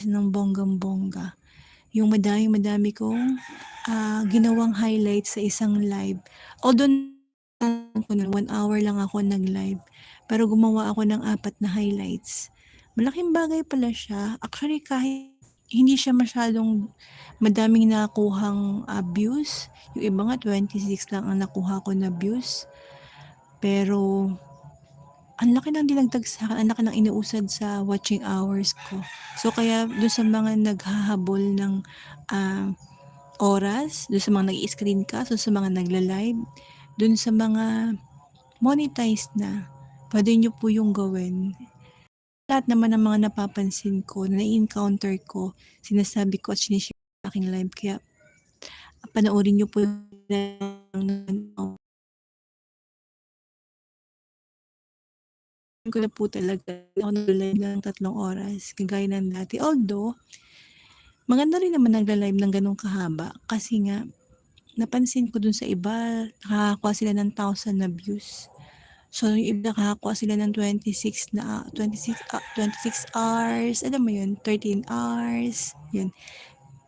ng bonggang-bongga. Yung madami kong ginawang highlights sa isang live. Although 1 hour lang ako nag-live, pero gumawa ako ng 4 na highlights. Malaking bagay pala siya. Actually, kahit hindi siya masyadong madaming nakuhang views, yung iba nga 26 lang ang nakuha ko na views. Pero ang laki ng dinagdag sa akin, ang laki ng inuusad sa watching hours ko. So kaya doon sa mga naghahabol ng oras, doon sa mga nag-i-screencast, doon sa mga nagla-live, doon sa mga monetized na, pwede nyo po yung gawin. Lahat naman ng mga napapansin ko, na encounter ko, sinasabi ko at sinishare sa aking live. Kaya panoorin nyo po yung ko na po talaga ako nag-live ng 3 oras kagaya ng dati. Although, maganda rin naman nagla-live ng ganong kahaba kasi nga napansin ko dun sa iba, nakakakuha sila ng 1,000 na views. So, yung iba nakakakuha sila ng 26 hours, alam mo yun, 13 hours, yun.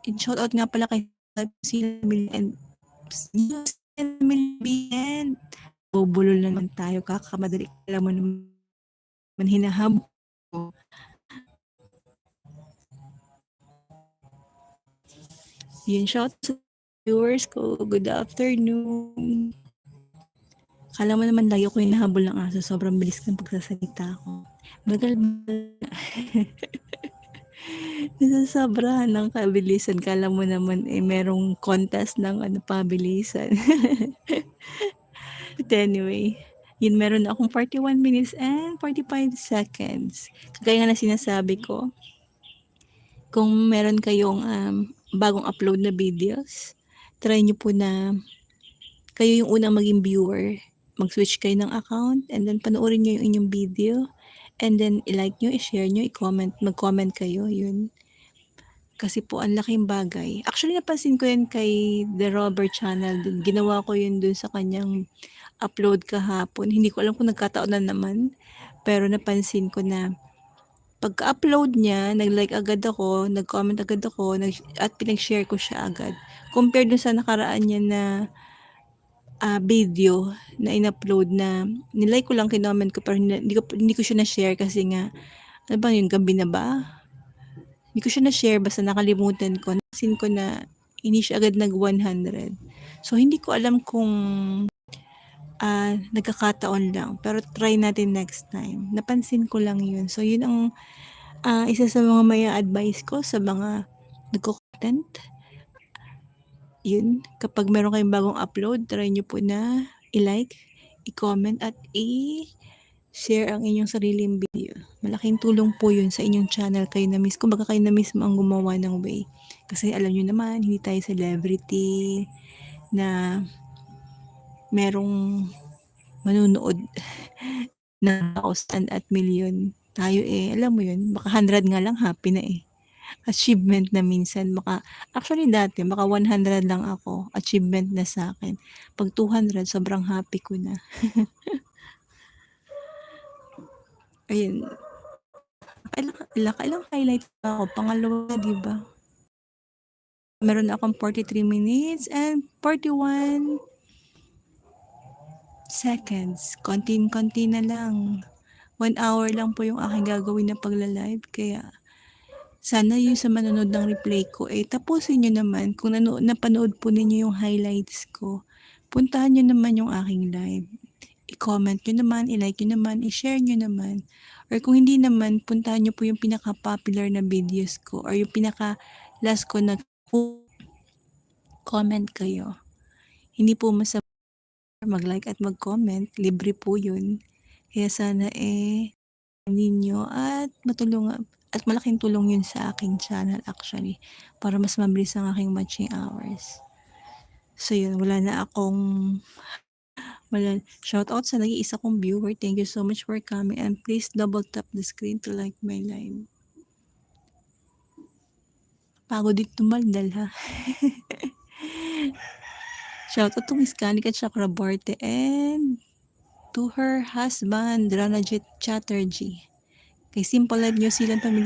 And shoutout nga pala kay Sila Million and bubulol na naman tayo, kakamadali, alam mo naman hinahab ko. Yun, shout sa viewers ko, good afternoon. Kala mo naman lagi ko hinahabol ng aso, sobrang bilis ng pagsasalita ko. Bagal nasasobrahan ng kabilisan, kala mo naman merong contest ng pabilisan. But anyway, yun, meron akong 41 minutes and 45 seconds. Kagaya nga na sinasabi ko, kung meron kayong bagong upload na videos, try nyo po na kayo yung unang maging viewer. Mag-switch kayo ng account and then panoorin nyo yung inyong video and then i-like nyo, i-share nyo, i-comment, mag-comment kayo, yun. Kasi po ang laking bagay. Actually, napansin ko yan kay The Robert Channel. Ginawa ko yun dun sa kanyang upload kahapon. Hindi ko alam kung nagkataon na naman. Pero napansin ko na pagka-upload niya, nag-like agad ako, nag-comment agad ako, at pinag-share ko siya agad. Compared dun sa nakaraan niya na video na in-upload na nilike ko lang, kinoment ko, pero hindi ko siya na-share kasi nga, ano ba yung gabi na ba? Hindi ko siya na-share, basta nakalimutan ko. Napansin ko na hindi siya agad nag-100. So, hindi ko alam kung nagkakataon lang. Pero try natin next time. Napansin ko lang yun. So, yun ang isa sa mga may advice ko sa mga nagko-content. Yun, kapag meron kayong bagong upload, try nyo po na i-like, i-comment, at i-share ang inyong sariling video. Malaking tulong po yun sa inyong channel. Kayo na mismo, kumbaga kayo na mismo ang gumawa ng way. Kasi alam nyo naman, hindi tayo celebrity na merong manunood na 1,000 at million. Tayo alam mo yun, baka 100 nga lang, happy na achievement na minsan. Actually dati, baka 100 lang ako, achievement na sa akin. Pag 200, sobrang happy ko na. Ayun. Ilang highlight pa ako? Pangalawa, di ba? Meron akong 43 minutes and 41 seconds. Konti na lang. 1 hour lang po yung aking gagawin na pagla-live. Kaya, sana yung sa manonood ng replay ko, tapusin nyo naman. Kung napanood po ninyo yung highlights ko, puntahan nyo naman yung aking live. I-comment nyo naman, i-like nyo naman, i-share nyo naman. Or kung hindi naman, puntahan nyo po yung pinaka-popular na videos ko or yung pinaka-last ko na comment kayo. Hindi po masama mag-like at mag-comment. Libre po yun. Kaya sana ninyo at matulungan at malaking tulong yun sa aking channel actually para mas mabilis ang aking watching hours. So yun, shout out sa nag-iisa kong viewer. Thank you so much for coming and please double tap the screen to like my live. Pagod din tumaldal ha. Shout out to Miss Kanika Chakraborty and to her husband Ranajit Chatterjee. Kay Simple Life New Zealand Pamilya